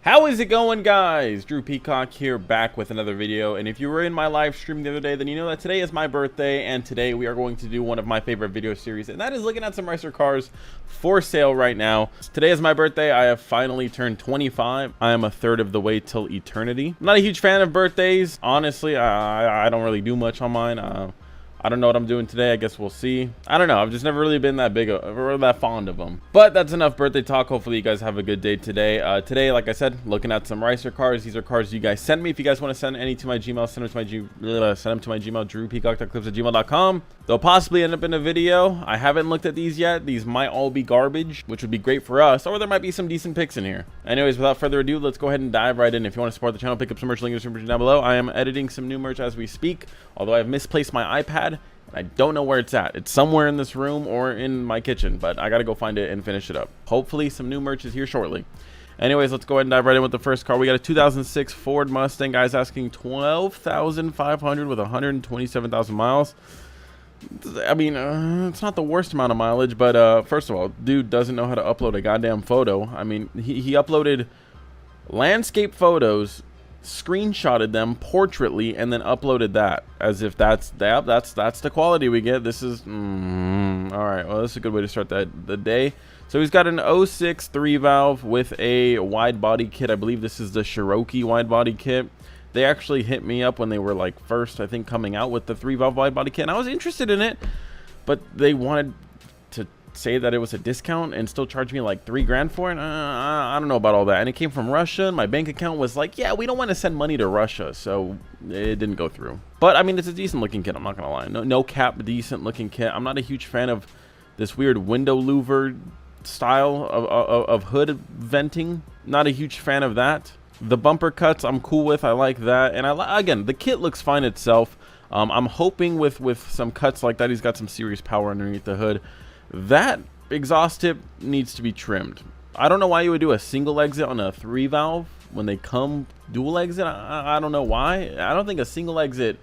How is it going, guys? Drew Peacock here, back with another video. And if you were in my live stream the other day, then you know that today is my birthday, and today we are going to do one of my favorite video series, and that is looking at some racer cars for sale right now. Today is my birthday. I have finally turned 25. I am a third of the way till eternity. I'm not a huge fan of birthdays, honestly. I don't really do much on mine. I don't know what I'm doing today. I guess we'll see. I don't know. I've just never really been that big or that fond of them. But that's enough birthday talk. Hopefully you guys have a good day today. Today, like I said, looking at some racer cars. These are cars you guys sent me. If you guys want to send any to my Gmail, send them to my Gmail, drewpeacock.clips@gmail.com. They'll possibly end up in a video. I haven't looked at these yet. These might all be garbage, which would be great for us, or there might be some decent picks in here. Anyways, without further ado, let's go ahead and dive right in. If you want to support the channel, pick up some merch, link in the description down below. I am editing some new merch as we speak, although I've misplaced my iPad. I don't know where it's at. It's somewhere in this room or in my kitchen, but I gotta go find it and finish it up. Hopefully some new merch is here shortly. Anyways, let's go ahead and dive right in with the first car. We got a 2006 Ford Mustang. Guys asking $12,500 with 127,000 miles. I mean, it's not the worst amount of mileage, but first of all, dude doesn't know how to upload a goddamn photo. I mean, he uploaded landscape photos, screenshotted them portraitly, and then uploaded that as if that's the quality we get. This is all right. Well, this is a good way to start the day. So he's got an 06 3-valve with a wide body kit. I believe this is the Cherokee wide body kit. They actually hit me up when they were like first, I think, coming out with the 3-valve wide body kit, and I was interested in it, but they wanted to say that it was a discount and still charge me like $3 grand for it. I don't know about all that. And it came from Russia, and my bank account was like, yeah, we don't want to send money to Russia, so it didn't go through. But I mean, it's a decent looking kit, I'm not gonna lie. No cap, decent looking kit. I'm not a huge fan of this weird window louver style of hood venting. Not a huge fan of that. The bumper cuts I'm cool with. I like that. And again, the kit looks fine itself. I'm hoping with some cuts like that, he's got some serious power underneath the hood. That exhaust tip needs to be trimmed. I don't know why you would do a single exit on a 3-valve when they come dual exit. I don't know why. I don't think a single exit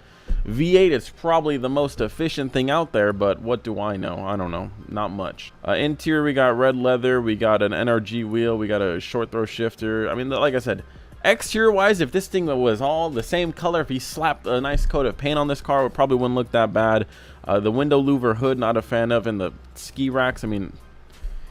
V8 is probably the most efficient thing out there, but what do I know? I don't know. Not much. Interior, we got red leather. We got an NRG wheel. We got a short throw shifter. I mean, like I said, exterior wise, if this thing was all the same color, if he slapped a nice coat of paint on this car, it probably wouldn't look that bad. The window louver hood, not a fan of. And the ski racks, I mean,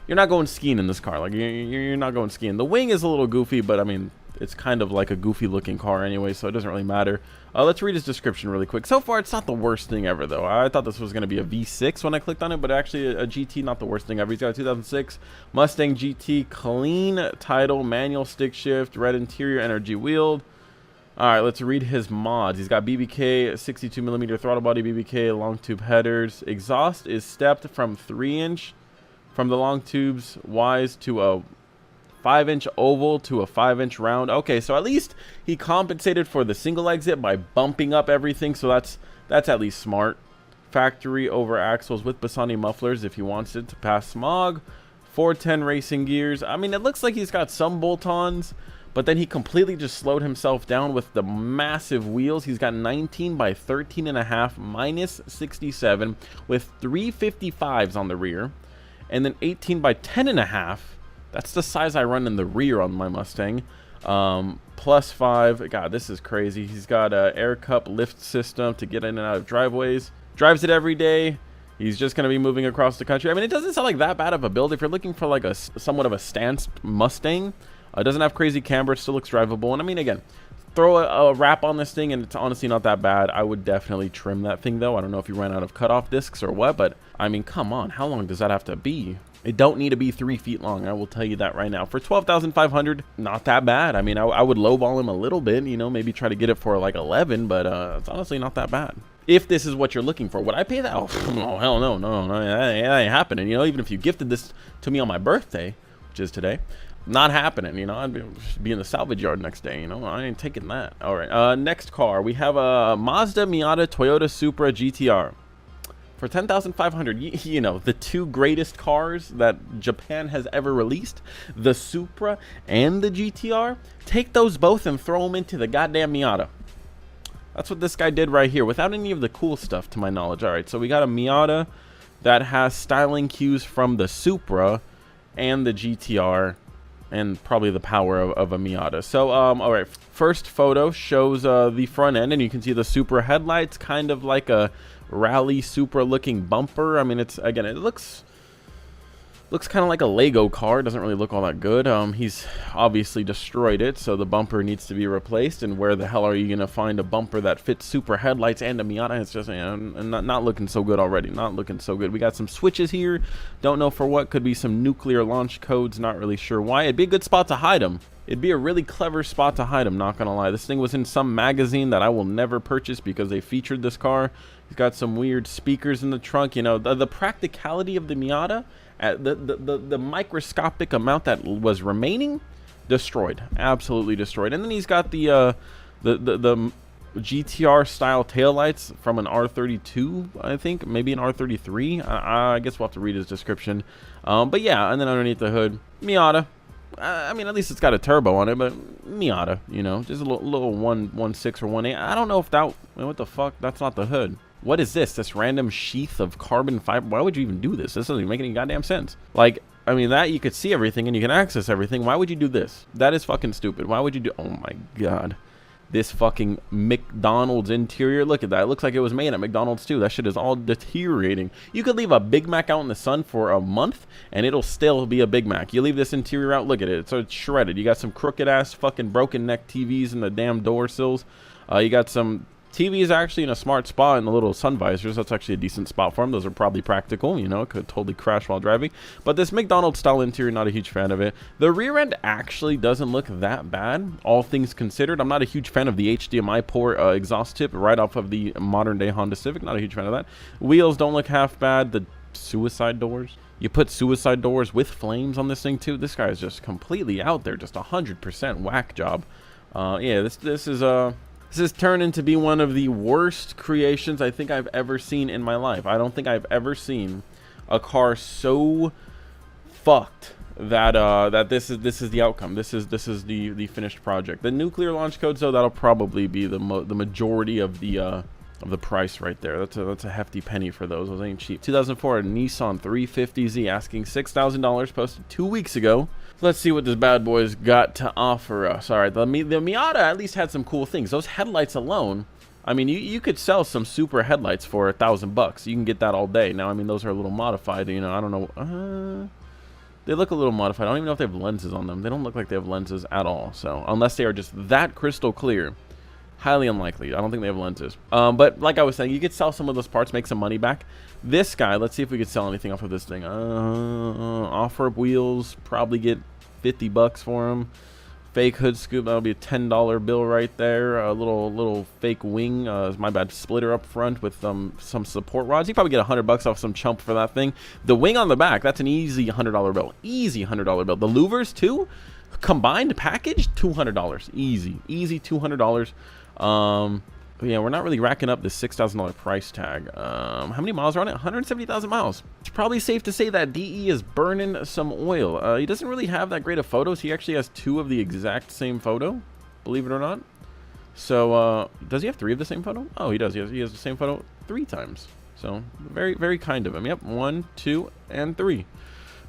you're not going skiing in this car. Like, you're not going skiing. The wing is a little goofy, but I mean, it's kind of like a goofy looking car anyway, so it doesn't really matter. Let's read his description really quick. So far, it's not the worst thing ever, though. I thought this was going to be a V6 when I clicked on it, but actually a GT, not the worst thing ever. He's got a 2006 Mustang GT, clean title, manual stick shift, red interior, energy wheeled. All right, let's read his mods. He's got BBK, 62mm throttle body, BBK, long tube headers. Exhaust is stepped from 3-inch from the long tubes wise to a 5-inch oval to a 5-inch round. Okay, so at least he compensated for the single exit by bumping up everything, so that's at least smart. Factory over axles with Bassani mufflers if he wants it to pass smog. 410 racing gears. I mean, it looks like he's got some bolt-ons, but then he completely just slowed himself down with the massive wheels. He's got 19 by 13.5 minus 67 with 355s on the rear, and then 18 by 10.5. That's the size I run in the rear on my Mustang. +5. God, this is crazy. He's got a air cup lift system to get in and out of driveways. Drives it every day. He's just going to be moving across the country. I mean, it doesn't sound like that bad of a build. If you're looking for like a somewhat of a stance Mustang, it doesn't have crazy camber. It still looks drivable. And I mean, again, throw a wrap on this thing and it's honestly not that bad. I would definitely trim that thing, though. I don't know if you ran out of cutoff discs or what, but I mean, come on. How long does that have to be? It don't need to be 3 feet long. I will tell you that right now. For $12,500, not that bad. I mean, I would lowball him a little bit, you know, maybe try to get it for like 11, but it's honestly not that bad. If this is what you're looking for, would I pay that? Oh hell no, that ain't happening. You know, even if you gifted this to me on my birthday, which is today, not happening. You know, I'd be in the salvage yard next day. You know, I ain't taking that. All right, next car, we have a Mazda Miata Toyota Supra GTR. For $10,500, you know, the two greatest cars that Japan has ever released, the Supra and the GTR, take those both and throw them into the goddamn Miata. That's what this guy did right here, without any of the cool stuff, to my knowledge. All right, so we got a Miata that has styling cues from the Supra and the GTR. and probably the power of a Miata. So, all right, first photo shows the front end, and you can see the Supra headlights, kind of like a rally Supra looking bumper. I mean, it's, again, it looks kind of like a Lego car. It doesn't really look all that good. He's obviously destroyed it, so the bumper needs to be replaced. And where the hell are you going to find a bumper that fits Supra headlights and a Miata? It's just, you know, not looking so good already. Not looking so good. We got some switches here. Don't know for what. Could be some nuclear launch codes. Not really sure why. It'd be a good spot to hide them. It'd be a really clever spot to hide them, not gonna lie. This thing was in some magazine that I will never purchase because they featured this car. He's got some weird speakers in the trunk. You know, the practicality of the Miata, the microscopic amount that was remaining, destroyed, absolutely destroyed. And then he's got the GTR style taillights from an R32, I think, maybe an R33. I guess we'll have to read his description. But yeah, and then underneath the hood, Miata. I mean, at least it's got a turbo on it, but Miata, you know, just a little 1.6 or 1.8. I don't know if that, what the fuck, that's not the hood. What is this random sheath of carbon fiber? Why would you even do this? This doesn't even make any goddamn sense. Like, I mean, that you could see everything and you can access everything. Why would you do this? That is fucking stupid. Why would you do, oh my god. This fucking McDonald's interior, look at that. It looks like it was made at McDonald's too. That shit is all deteriorating. You could leave a Big Mac out in the sun for a month and it'll still be a Big Mac. You leave this interior out, look at it. So it's shredded. You got some crooked ass fucking broken neck TVs in the damn door sills. You got some TVs actually in a smart spot in the little sun visors. That's actually a decent spot for them. Those are probably practical, you know, it could totally crash while driving. But this McDonald's style interior, not a huge fan of it. The rear end actually doesn't look that bad, all things considered. I'm not a huge fan of the HDMI port exhaust tip right off of the modern day Honda Civic. Not a huge fan of that. Wheels don't look half bad. The suicide doors. You put suicide doors with flames on this thing too. This guy is just completely out there, just 100% whack job. Yeah, this has turned into be one of the worst creations I think I've ever seen in my life. I don't think I've ever seen a car so fucked that that this is the outcome. This is the finished project. The nuclear launch codes though, that'll probably be the majority of the price right there. That's a hefty penny for those. Those ain't cheap. 2004 Nissan 350Z asking $6,000, posted 2 weeks ago. Let's see what this bad boy's got to offer us. All right, the Miata at least had some cool things. Those headlights alone, I mean, you could sell some Supra headlights for $1,000. You can get that all day. Now, I mean, those are a little modified. You know, I don't know. They look a little modified. I don't even know if they have lenses on them. They don't look like they have lenses at all. So, unless they are just that crystal clear, highly unlikely. I don't think they have lenses. But like I was saying, you could sell some of those parts, make some money back. This guy, let's see if we could sell anything off of this thing. Offer up wheels, probably get $50 for them. Fake hood scoop, that'll be a $10 bill right there. A little fake wing, my bad, splitter up front with some support rods. You probably get $100 off some chump for that thing. The wing on the back, that's an easy $100 bill. Easy $100 bill. The louvers too, combined package, $200. Easy $200. Yeah, we're not really racking up this $6,000 price tag. How many miles are on it? 170,000 miles. It's probably safe to say that DE is burning some oil. He doesn't really have that great of photos. He actually has 2 of the exact same photo, believe it or not. So, does he have 3 of the same photo? Oh, he does. He has the same photo 3 times. So, very, very kind of him. Yep, 1, 2, and 3.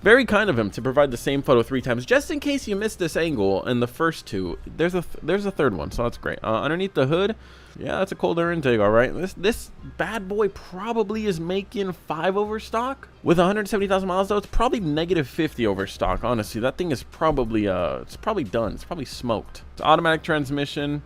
Very kind of him to provide the same photo 3 times, just in case you missed this angle in the first 2. There's a third one, so that's great. Underneath the hood, yeah, that's a cold air intake, all right. This bad boy probably is making 5 over stock with 170,000 miles though. It's probably negative 50 over stock. Honestly, that thing is probably it's probably done. It's probably smoked. It's automatic transmission.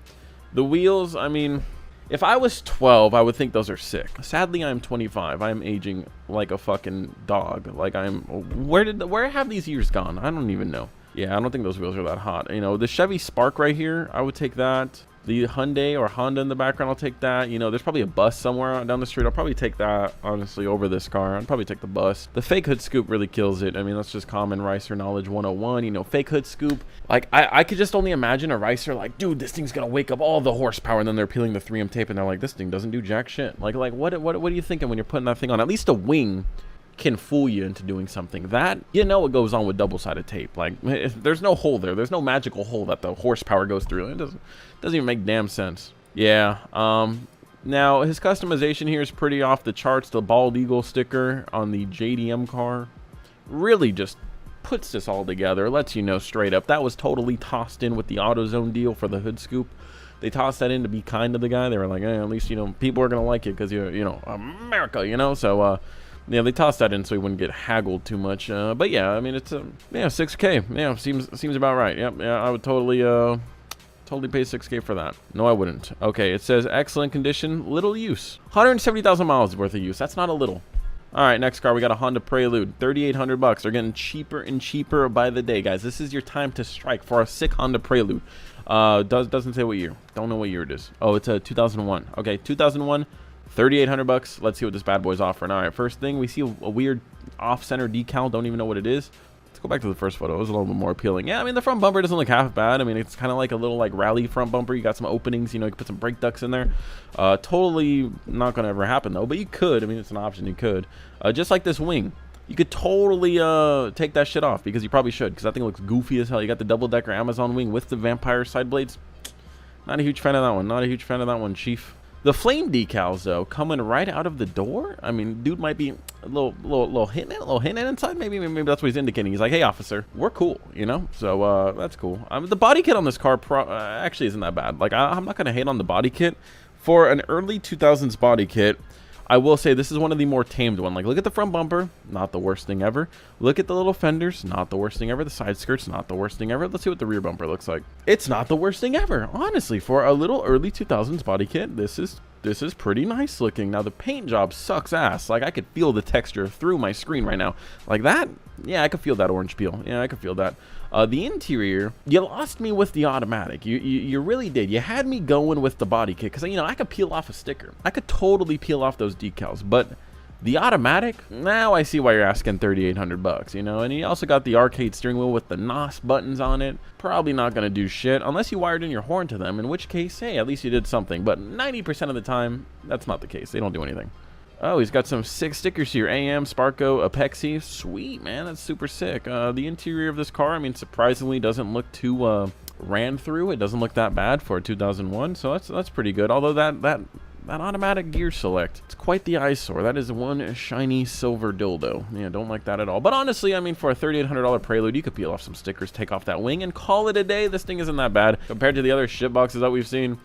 The wheels, I mean, if I was 12, I would think those are sick. Sadly, I'm 25. I am aging like a fucking dog. Like where have these years gone? I don't even know. Yeah, I don't think those wheels are that hot. You know, the Chevy Spark right here, I would take that. The Hyundai or Honda in the background, I'll take that. You know, there's probably a bus somewhere down the street. I'll probably take that, honestly, over this car. I'd probably take the bus. The fake hood scoop really kills it. I mean, that's just common Ricer knowledge 101. You know, fake hood scoop. Like, I could just only imagine a Ricer like, dude, this thing's going to wake up all the horsepower. And then they're peeling the 3M tape and they're like, this thing doesn't do jack shit. Like what are you thinking when you're putting that thing on? At least a wing can fool you into doing something. That, you know what goes on with double-sided tape. Like, there's no hole there. There's no magical hole that the horsepower goes through. It doesn't even make damn sense. Yeah. Now, his customization here is pretty off the charts. The bald eagle sticker on the JDM car. Really just puts this all together, lets you know straight up that was totally tossed in with the AutoZone deal for the hood scoop. They tossed that in to be kind to the guy. They were like, at least, people are going to like it because you're, America, So, yeah, they tossed that in so he wouldn't get haggled too much. But yeah, I mean, it's, 6K. Yeah, seems about right. Yep, yeah, I would totally pay 6K for that. No, I wouldn't. Okay, it says excellent condition, little use. 170,000 miles worth of use. That's not a little. All right, next car, we got a Honda Prelude, $3,800. They're getting cheaper and cheaper by the day, guys. This is your time to strike for a sick Honda Prelude. Doesn't say what year. Don't know what year it is. Oh, it's a 2001. Okay, 2001, $3,800. Let's see what this bad boy's offering. All right, first thing, we see a weird off-center decal. Don't even know what it is. Let's go back to the first photo. It was a little bit more appealing. Yeah, I mean, the front bumper doesn't look half bad. I mean, it's kind of like a little rally front bumper. You got some openings, you can put some brake ducts in there. Totally not going to ever happen, though, but you could. I mean, it's an option. You could. Just like this wing. You could totally take that shit off, because you probably should, because that thing looks goofy as hell. You got the double-decker Amazon wing with the vampire side blades. Not a huge fan of that one. Not a huge fan of that one, chief. The flame decals, though, coming right out of the door. I mean, dude might be a little hitting it inside. Maybe that's what he's indicating. He's like, hey, officer, we're cool, So that's cool. I mean, the body kit on this car actually isn't that bad. Like, I'm not gonna hate on the body kit. For an early 2000s body kit, I will say this is one of the more tamed one. Like, look at the front bumper, not the worst thing ever. Look at the little fenders, not the worst thing ever. The side skirts, not the worst thing ever. Let's see what the rear bumper looks like. It's not the worst thing ever. Honestly, for a little early 2000s body kit, this is pretty nice looking. Now, the paint job sucks ass. Like, I could feel the texture through my screen right now. Like that, yeah, I could feel that orange peel. Yeah, I could feel that. The interior, you lost me with the automatic. You really did. You had me going with the body kit, because I could peel off a sticker. I could totally peel off those decals, but the automatic, now I see why you're asking $3,800, And you also got the arcade steering wheel with the NOS buttons on it. Probably not going to do shit unless you wired in your horn to them, in which case, hey, at least you did something. But 90% of the time, that's not the case. They don't do anything. Oh, he's got some sick stickers here. AM, Sparco, Apexi. Sweet, man. That's super sick. The interior of this car, I mean, surprisingly doesn't look too ran through. It doesn't look that bad for a 2001, so that's pretty good. Although that automatic gear select, it's quite the eyesore. That is one shiny silver dildo. Yeah, don't like that at all. But honestly, I mean, for a $3,800 Prelude, you could peel off some stickers, take off that wing, and call it a day. This thing isn't that bad compared to the other shit boxes that we've seen.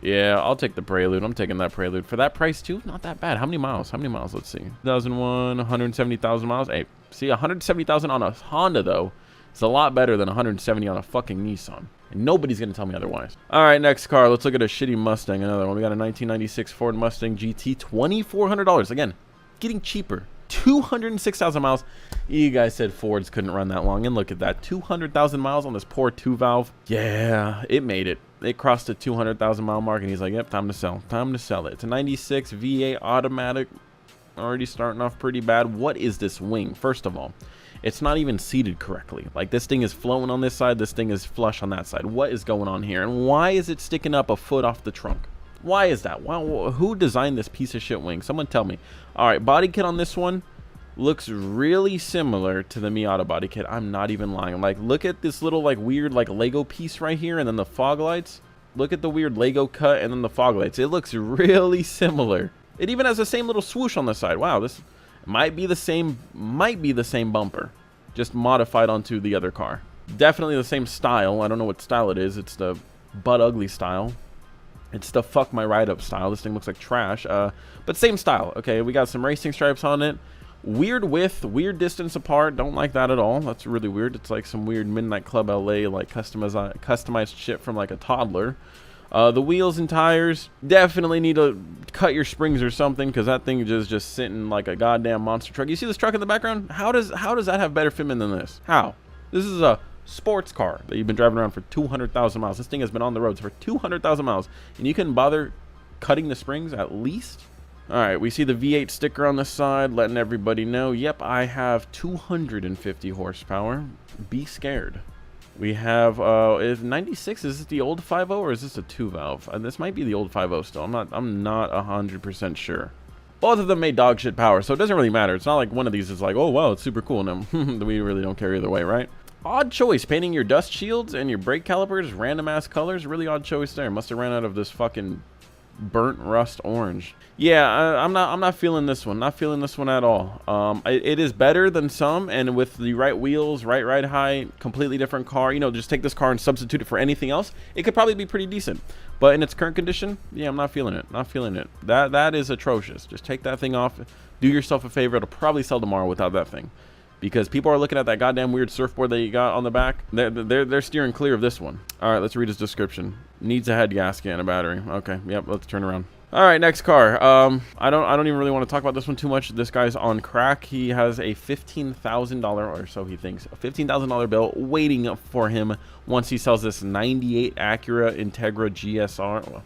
Yeah, I'll take the Prelude. I'm taking that Prelude. For that price, too, not that bad. How many miles? Let's see. 2001, 170,000 miles. Hey, see, 170,000 on a Honda, though, is a lot better than 170 on a fucking Nissan. And nobody's going to tell me otherwise. All right, next car. Let's look at a shitty Mustang. Another one. We got a 1996 Ford Mustang GT. $2,400. Again, getting cheaper. 206,000 miles. You guys said Fords couldn't run that long, and look at that. 200,000 miles on this poor 2-valve. Yeah, it made it. It crossed the 200,000 mile mark, and he's like, yep, time to sell. Time to sell it. It's a 96 V8 automatic. Already starting off pretty bad. What is this wing? First of all, it's not even seated correctly. Like, this thing is flowing on this side. This thing is flush on that side. What is going on here? And why is it sticking up a foot off the trunk? Why is that? Wow, who designed this piece of shit wing? Someone tell me. All right, body kit on this one looks really similar to the Miata body kit. I'm not even lying. Like, look at this little weird Lego piece right here, and then the fog lights. Look at the weird Lego cut and then the fog lights. It looks really similar. It even has the same little swoosh on the side. Wow, this might be the same bumper, just modified onto the other car. Definitely the same style. I don't know what style it is. It's the butt ugly style. It's the fuck my ride up style. This thing looks like trash, but same style. Okay, we got some racing stripes on it. Weird width, weird distance apart. Don't like that at all. That's really weird. It's like some weird Midnight Club LA customized shit from like a toddler. The wheels and tires definitely need to cut your springs or something, because that thing is just sitting like a goddamn monster truck. You see this truck in the background? How does that have better fitment than this? How? This is a sports car that you've been driving around for 200,000 miles. This thing has been on the roads for 200,000 miles, and you couldn't bother cutting the springs at least? All right, we see the V8 sticker on the side, letting everybody know, yep, I have 250 horsepower. Be scared. We have, is 96, is this the old 5.0 or is this a 2-valve? This might be the old 5.0 still. I'm not 100% sure. Both of them made dog shit power, so it doesn't really matter. It's not like one of these is like, oh, wow, it's super cool. No, we really don't care either way, right? Odd choice, painting your dust shields and your brake calipers random-ass colors. Really odd choice there. Must have ran out of this fucking burnt rust orange. Yeah, I'm not feeling this one. Not feeling this one at all. It is better than some, and with the right wheels, right ride height, completely different car. You know, just take this car and substitute it for anything else. It could probably be pretty decent. But in its current condition, yeah, I'm not feeling it. Not feeling it. That is atrocious. Just take that thing off. Do yourself a favor. It'll probably sell tomorrow without that thing, because people are looking at that goddamn weird surfboard that you got on the back. They're steering clear of this one. All right, let's read his description. Needs a head gasket and a battery. Okay, yep. Let's turn around. All right, next car. I don't even really want to talk about this one too much. This guy's on crack. He has a $15,000, or so he thinks, a $15,000 bill waiting for him once he sells this 98 Acura Integra GSR. Well,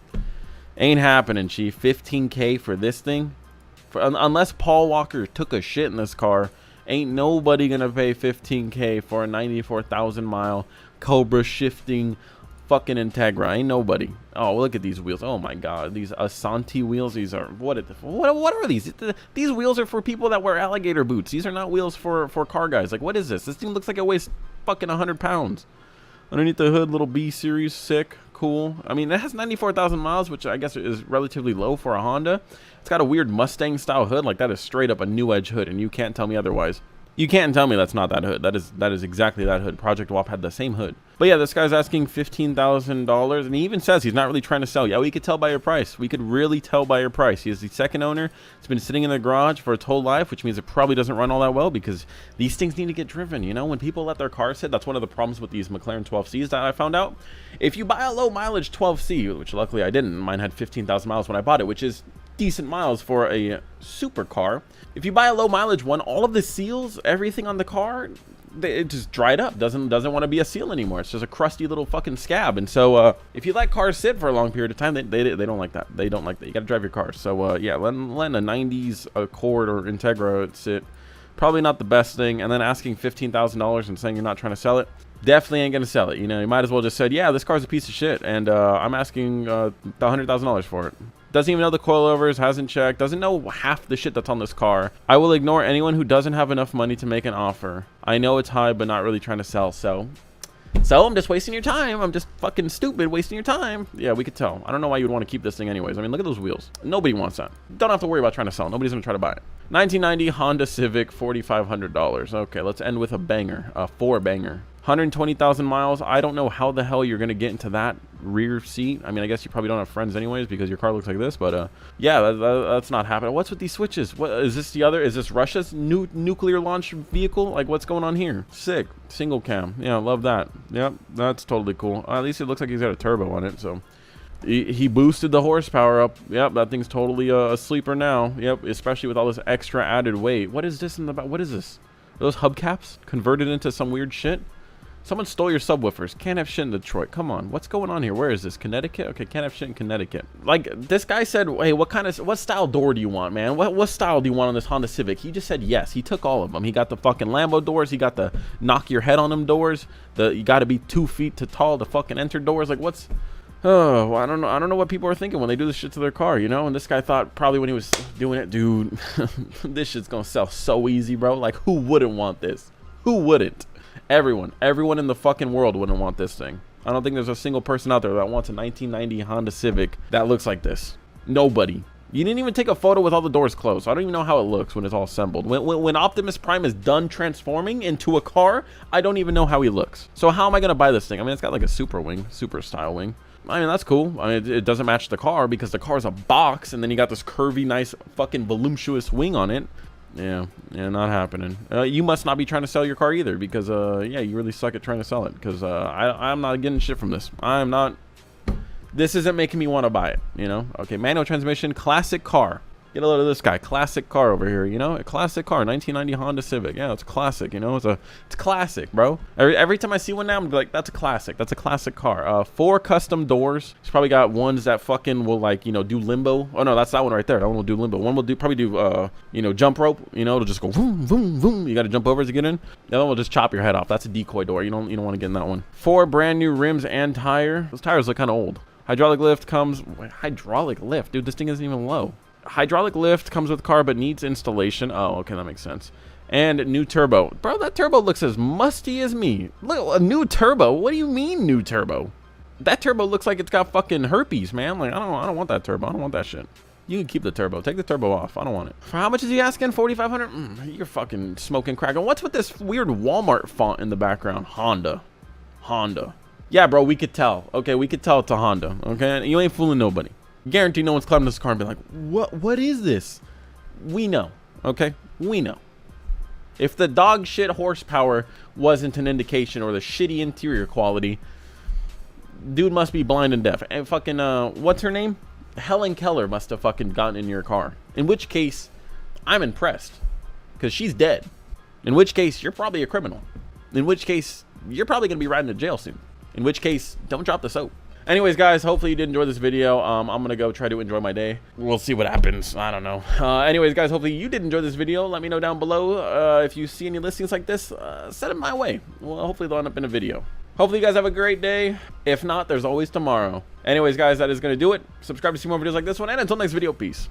ain't happening, chief. 15K for this thing? Unless Paul Walker took a shit in this car, ain't nobody gonna pay 15K for a 94,000 mile Cobra shifting fucking Integra. Ain't nobody. Oh, look at these wheels. Oh my god, these Asante wheels. These are what are these? These wheels are for people that wear alligator boots. These are not wheels for car guys. Like, what is this? This thing looks like it weighs fucking 100 pounds. Underneath the hood, little B series, sick, cool. I mean, it has 94,000 miles, which I guess is relatively low for a Honda. It's got a weird Mustang style hood. Like, that is straight up a new edge hood, and you can't tell me otherwise. You can't tell me that's not that hood. That is exactly that hood. Project WAP had the same hood. But yeah, this guy's asking $15,000, and he even says he's not really trying to sell. Yeah, we could tell by your price. We could really tell by your price. He is the second owner. It's been sitting in the garage for its whole life, which means it probably doesn't run all that well, because these things need to get driven. You know, when people let their cars sit, that's one of the problems with these McLaren 12Cs that I found out. If you buy a low mileage 12C, which luckily I didn't, mine had 15,000 miles when I bought it, which is decent miles for a supercar. If you buy a low mileage one, all of the seals, everything on the car, it just dried up. Doesn't want to be a seal anymore. It's just a crusty little fucking scab. And so if you let cars sit for a long period of time, they don't like that. They don't like that. You got to drive your cars. So yeah, letting a 90s Accord or Integra sit, probably not the best thing. And then asking $15,000 and saying you're not trying to sell it, definitely ain't gonna sell it. You know, you might as well just said, yeah, this car's a piece of shit, and I'm asking $100,000 for it. Doesn't even know the coilovers, hasn't checked, doesn't know half the shit that's on this car. I will ignore anyone who doesn't have enough money to make an offer. I know it's high, but not really trying to sell. So I'm just wasting your time. I'm just fucking stupid wasting your time. Yeah, we could tell. I don't know why you would want to keep this thing anyways. I mean, look at those wheels. Nobody wants that. Don't have to worry about trying to sell. Nobody's gonna try to buy it. 1990 Honda Civic, $4,500. Okay, let's end with a banger, a four banger. 120,000 miles. I don't know how the hell you're gonna get into that rear seat. I mean, I guess you probably don't have friends anyways because your car looks like this, but yeah, that's not happening. What's with these switches? What is this? Is this Russia's nuclear launch vehicle? Like, what's going on here? Sick. Single cam. Yeah, love that. Yep, that's totally cool. At least it looks like he's got a turbo on it, so he boosted the horsepower up. Yep, that thing's totally a sleeper now. Yep, especially with all this extra added weight. What is this in the back? What is this? Are those hubcaps converted into some weird shit? Someone stole your subwoofers. Can't have shit in Detroit. Come on. What's going on here? Where is this? Connecticut? Okay, can't have shit in Connecticut. Like, this guy said, hey, what style door do you want, man? What style do you want on this Honda Civic? He just said yes. He took all of them. He got the fucking Lambo doors. He got the knock your head on them doors. You got to be 2 feet to tall to fucking enter doors. Like, what's... Oh, well, I don't know what people are thinking when they do this shit to their car, you know? And this guy thought probably when he was doing it, dude, this shit's gonna sell so easy, bro. Like, who wouldn't want this? Who wouldn't? Everyone in the fucking world wouldn't want this thing. I don't think there's a single person out there that wants a 1990 Honda Civic that looks like this. Nobody. You didn't even take a photo with all the doors closed. I don't even know how it looks when it's all assembled. When Optimus Prime is done transforming into a car, I don't even know how he looks. So how am I gonna buy this thing? I mean, it's got like a super style wing. I mean, that's cool. I mean, it doesn't match the car because the car's a box, and then you got this curvy, nice, fucking voluptuous wing on it. Yeah, not happening. You must not be trying to sell your car either, because yeah, you really suck at trying to sell it. Because I'm not getting shit from this. I'm not. This isn't making me want to buy it. You know? Okay, manual transmission, classic car. Get a load of this guy, classic car over here. You know, a classic car, 1990 Honda Civic. Yeah, it's classic. You know, it's classic, bro. Every time I see one now, I'm like, that's a classic. That's a classic car. 4 custom doors. He's probably got ones that fucking will, like, you know, do limbo. Oh no, that's that one right there. That one will do limbo. One will probably do you know, jump rope. You know, it'll just go boom, boom, boom. You got to jump over to get in. The other one will just chop your head off. That's a decoy door. You don't want to get in that one. 4 brand new rims and tire. Those tires look kind of old. Hydraulic lift comes. Hydraulic lift, dude. This thing isn't even low. Hydraulic lift comes with car but needs installation. Oh, okay, that makes sense. And new turbo. Bro, that turbo looks as musty as me. Look, a new turbo? What do you mean new turbo? That turbo looks like it's got fucking herpes, man. Like, I don't want that turbo. I don't want that shit. You can keep the turbo. Take the turbo off. I don't want it. For how much is he asking? 4,500? You're fucking smoking crack. And what's with this weird Walmart font in the background? Honda. Yeah, bro, we could tell. Okay, we could tell it's a Honda. Okay, you ain't fooling nobody. Guarantee no one's climbing this car and be like, what is this? We know. Okay, we know. If the dog shit horsepower wasn't an indication, or the shitty interior quality, dude must be blind and deaf. And fucking, what's her name? Helen Keller must have fucking gotten in your car. In which case, I'm impressed. Because she's dead. In which case, you're probably a criminal. In which case, you're probably going to be riding to jail soon. In which case, don't drop the soap. Anyways, guys, hopefully you did enjoy this video. I'm going to go try to enjoy my day. We'll see what happens. I don't know. Anyways, guys, hopefully you did enjoy this video. Let me know down below if you see any listings like this. Send them my way. Well, hopefully they'll end up in a video. Hopefully you guys have a great day. If not, there's always tomorrow. Anyways, guys, that is going to do it. Subscribe to see more videos like this one. And until next video, peace.